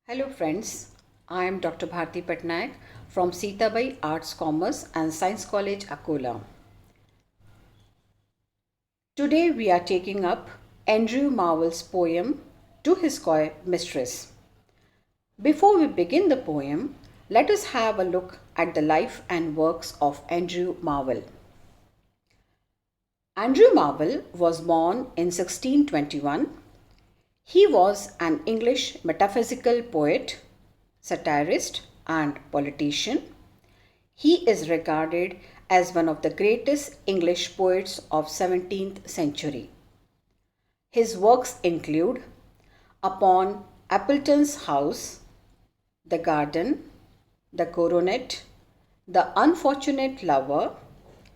Hello friends, I am Dr. Bharati Patnaik from Sitabai Arts, Commerce and Science College, Akola. Today we are taking up Andrew Marvell's poem To His Coy Mistress. Before we begin the poem, let us have a look at the life and works of Andrew Marvell. Andrew Marvell was born in 1621. He was an English metaphysical poet, satirist, and politician. He is regarded as one of the greatest English poets of 17th century. His works include Upon Appleton's House, The Garden, The Coronet, The Unfortunate Lover,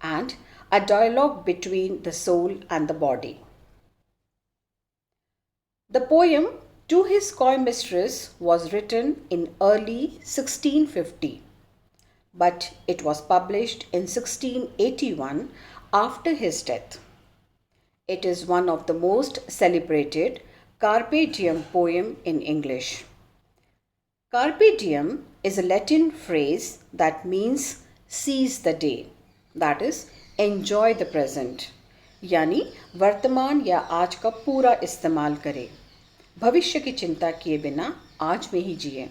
and A Dialogue Between the Soul and the Body. The poem To His Coy Mistress was written in early 1650, but it was published in 1681 after his death. It is one of the most celebrated Carpe Diem poem in English. Carpe Diem is a Latin phrase that means seize the day, that is, enjoy the present. यानी वर्तमान या आज का पूरा इस्तेमाल करें, भविष्य की चिंता किए बिना आज में ही जिए.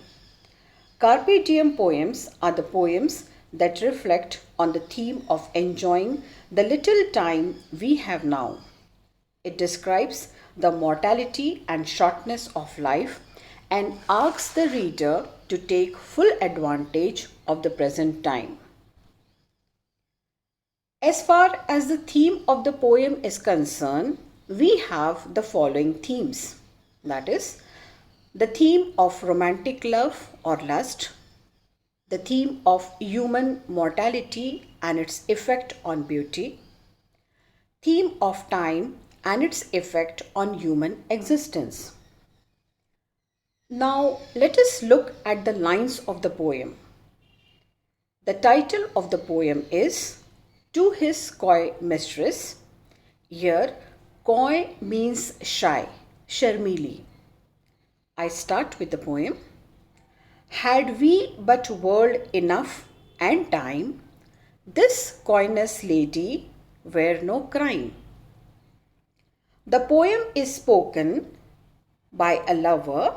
Carpe Diem poems are the poems that reflect on the theme of enjoying the little time we have now. It describes the mortality and shortness of life and asks the reader to take full advantage of the present time. As far as the theme of the poem is concerned, we have the following themes. That is, the theme of romantic love or lust, the theme of human mortality and its effect on beauty, theme of time and its effect on human existence. Now, let us look at the lines of the poem. The title of the poem is To His Coy Mistress. Here, coy means shy, sharmili. I start with the poem. Had we but world enough and time, this coyness lady were no crime. The poem is spoken by a lover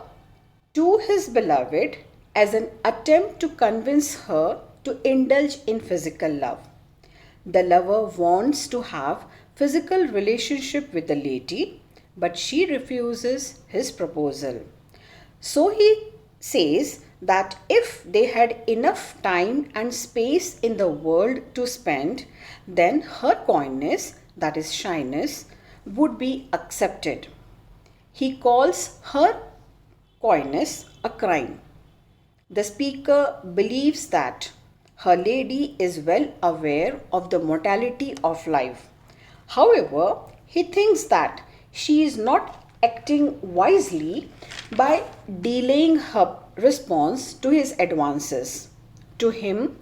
to his beloved as an attempt to convince her to indulge in physical love. The lover wants to have physical relationship with the lady, but she refuses his proposal. So he says that if they had enough time and space in the world to spend, then her coyness, that is shyness, would be accepted. He calls her coyness a crime. The speaker believes that her lady is well aware of the mortality of life. However, he thinks that she is not acting wisely by delaying her response to his advances. To him,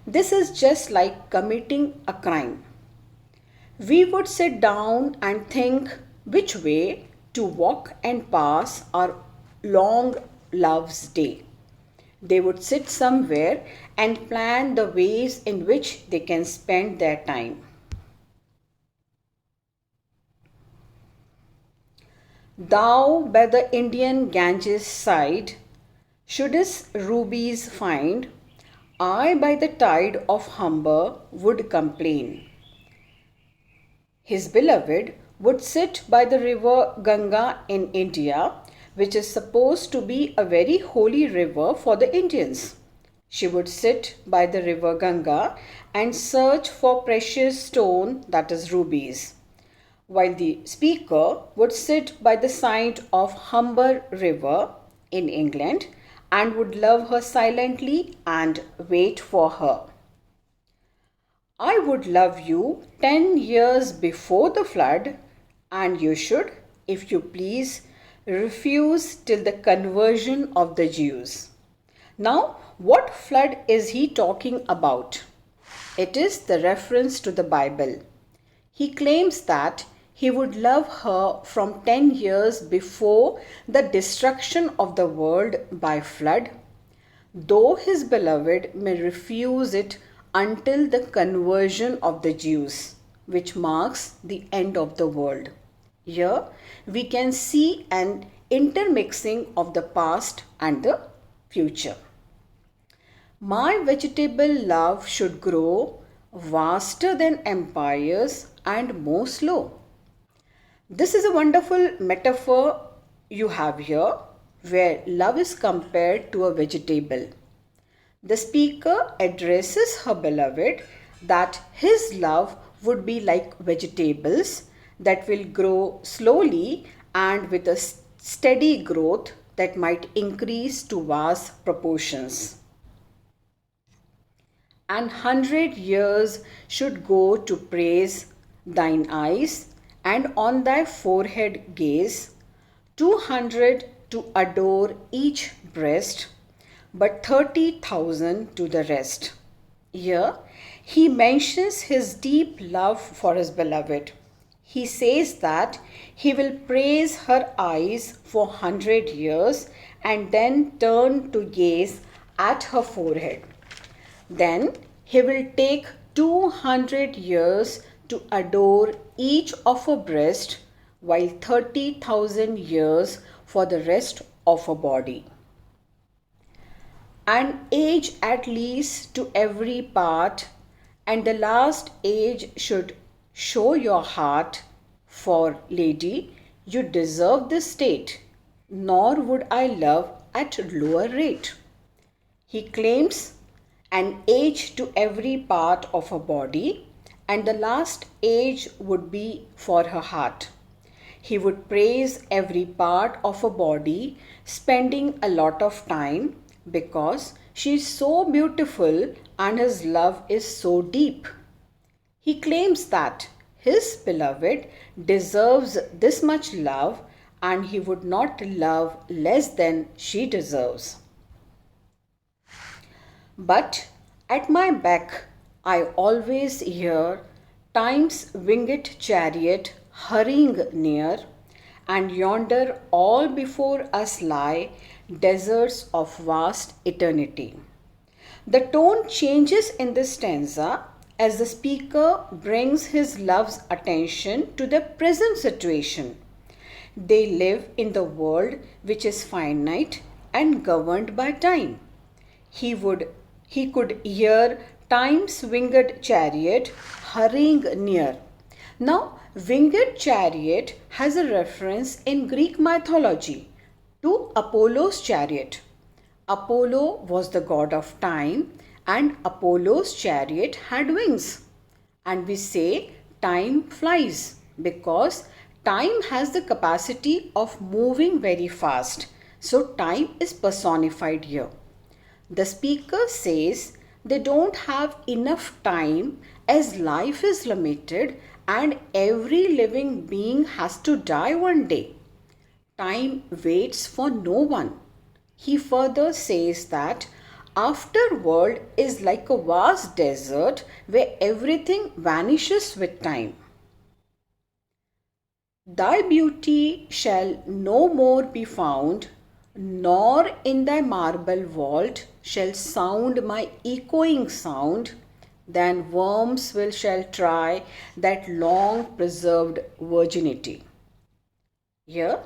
this is just like committing a crime. We would sit down and think which way to walk and pass our long love's day. They would sit somewhere and plan the ways in which they can spend their time. Thou by the Indian Ganges side shouldst rubies find, I by the tide of Humber would complain. His beloved would sit by the river Ganga in India, which is supposed to be a very holy river for the Indians. She would sit by the river Ganga and search for precious stone, that is rubies, while the speaker would sit by the side of Humber River in England and would love her silently and wait for her. I would love you 10 years before the flood, and you should, if you please, refuse till the conversion of the Jews. Now, what flood is he talking about? It is the reference to the Bible. He claims that he would love her from 10 years before the destruction of the world by flood, though his beloved may refuse it until the conversion of the Jews, which marks the end of the world. Here we can see an intermixing of the past and the future. My vegetable love should grow vaster than empires and more slow. This is a wonderful metaphor you have here, where love is compared to a vegetable. The speaker addresses her beloved that his love would be like vegetables that will grow slowly and with a steady growth that might increase to vast proportions. And 100 years should go to praise thine eyes, and on thy forehead gaze, 200 to adore each breast, but 30,000 to the rest. Here he mentions his deep love for his beloved. He says that he will praise her eyes for 100 years and then turn to gaze at her forehead. Then he will take 200 years to adore each of her breast, while 30,000 years for the rest of her body. An age at least to every part, and the last age should show your heart, for, lady, you deserve this state, nor would I love at lower rate. He claims an age to every part of her body, and the last age would be for her heart. He would praise every part of her body, spending a lot of time because she is so beautiful and his love is so deep. He claims that his beloved deserves this much love and he would not love less than she deserves. But at my beck I always hear time's winged chariot hurrying near, and yonder all before us lie deserts of vast eternity. The tone changes in this stanza as the speaker brings his love's attention to the present situation. They live in the world which is finite and governed by time. He could hear time's winged chariot hurrying near. Now, winged chariot has a reference in Greek mythology to Apollo's chariot. Apollo was the god of time and Apollo's chariot had wings. And we say time flies because time has the capacity of moving very fast. So time is personified here. The speaker says they don't have enough time as life is limited and every living being has to die one day. Time waits for no one. He further says that afterworld is like a vast desert where everything vanishes with time. Thy beauty shall no more be found, nor in thy marble vault shall sound my echoing sound. Then worms shall try that long preserved virginity. Here,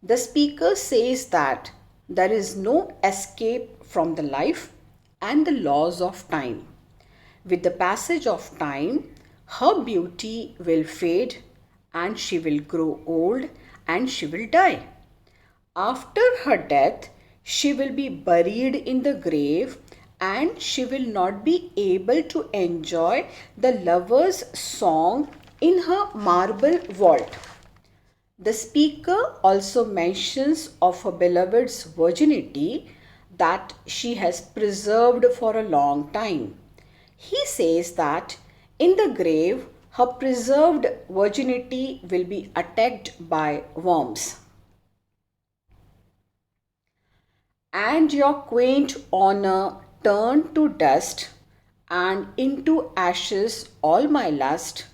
the speaker says that there is no escape from the life and the laws of time. With the passage of time, her beauty will fade and she will grow old and she will die. After her death, she will be buried in the grave and she will not be able to enjoy the lover's song in her marble vault. The speaker also mentions of her beloved's virginity that she has preserved for a long time. He says that in the grave, her preserved virginity will be attacked by worms. And your quaint honor turned to dust, and into ashes all my lust.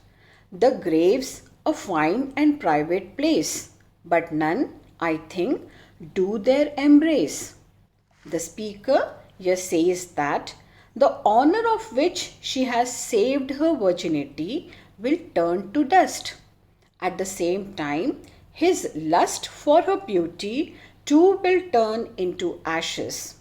The grave's a a fine and private place, but none, I think, do their embrace. The speaker here says that the honor of which she has saved her virginity will turn to dust. At the same time, his lust for her beauty too will turn into ashes.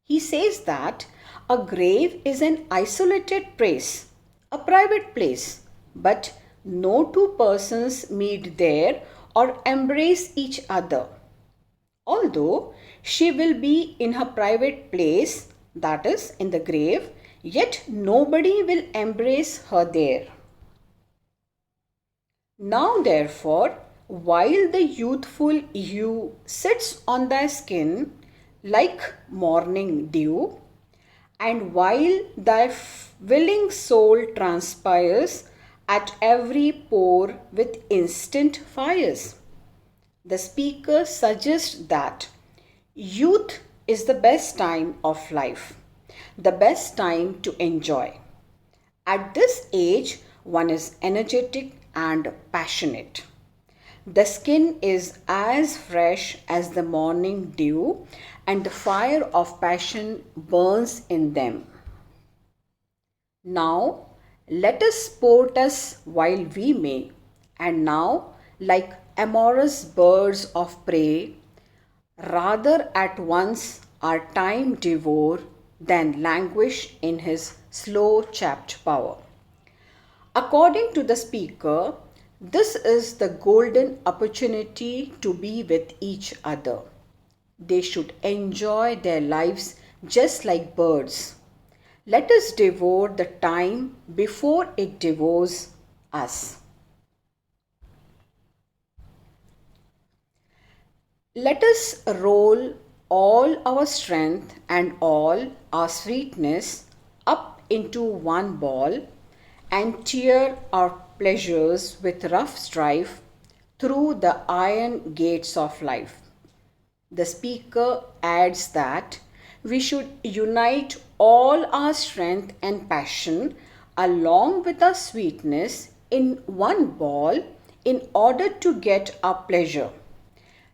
He says that a grave is an isolated place, a private place, but no two persons meet there or embrace each other. Although she will be in her private place, that is, in the grave, yet nobody will embrace her there. Now, therefore, while the youthful hue sits on thy skin like morning dew, and while thy willing soul transpires at every pore with instant fires, the speaker suggests that youth is the best time of life, the best time to enjoy. At this age, one is energetic and passionate. The skin is as fresh as the morning dew, and the fire of passion burns in them. Now, let us sport us while we may, and now, like amorous birds of prey, rather at once our time devour than languish in his slow chapped power. According to the speaker, this is the golden opportunity to be with each other. They should enjoy their lives just like birds. Let us devour the time before it devours us. Let us roll all our strength and all our sweetness up into one ball and tear our pleasures with rough strife through the iron gates of life. The speaker adds that we should unite all our strength and passion along with our sweetness in one ball in order to get our pleasure.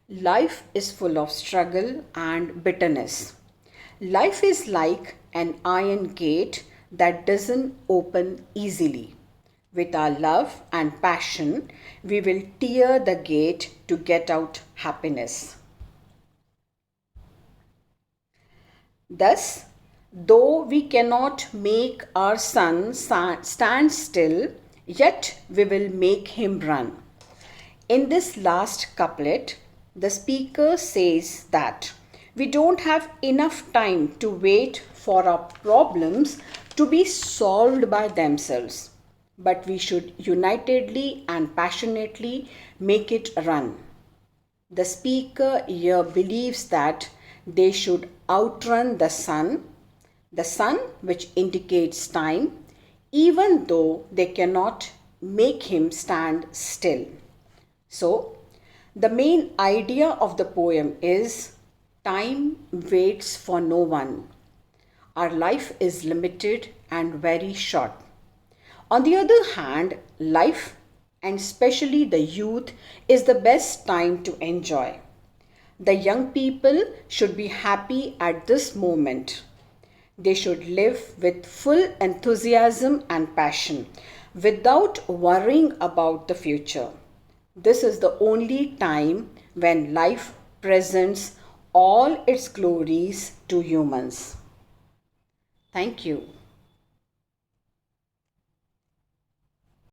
Life is full of struggle and bitterness. Life is like an iron gate that doesn't open easily. With our love and passion, we will tear the gate to get out happiness. Thus, though we cannot make our sun stand still, yet we will make him run. In this last couplet, the speaker says that we don't have enough time to wait for our problems to be solved by themselves, but we should unitedly and passionately make it run. The speaker here believes that they should outrun the sun which indicates time, even though they cannot make him stand still. So, the main idea of the poem is time waits for no one. Our life is limited and very short. On the other hand, life, and especially the youth, is the best time to enjoy. The young people should be happy at this moment. They should live with full enthusiasm and passion without worrying about the future. This is the only time when life presents all its glories to humans. Thank you.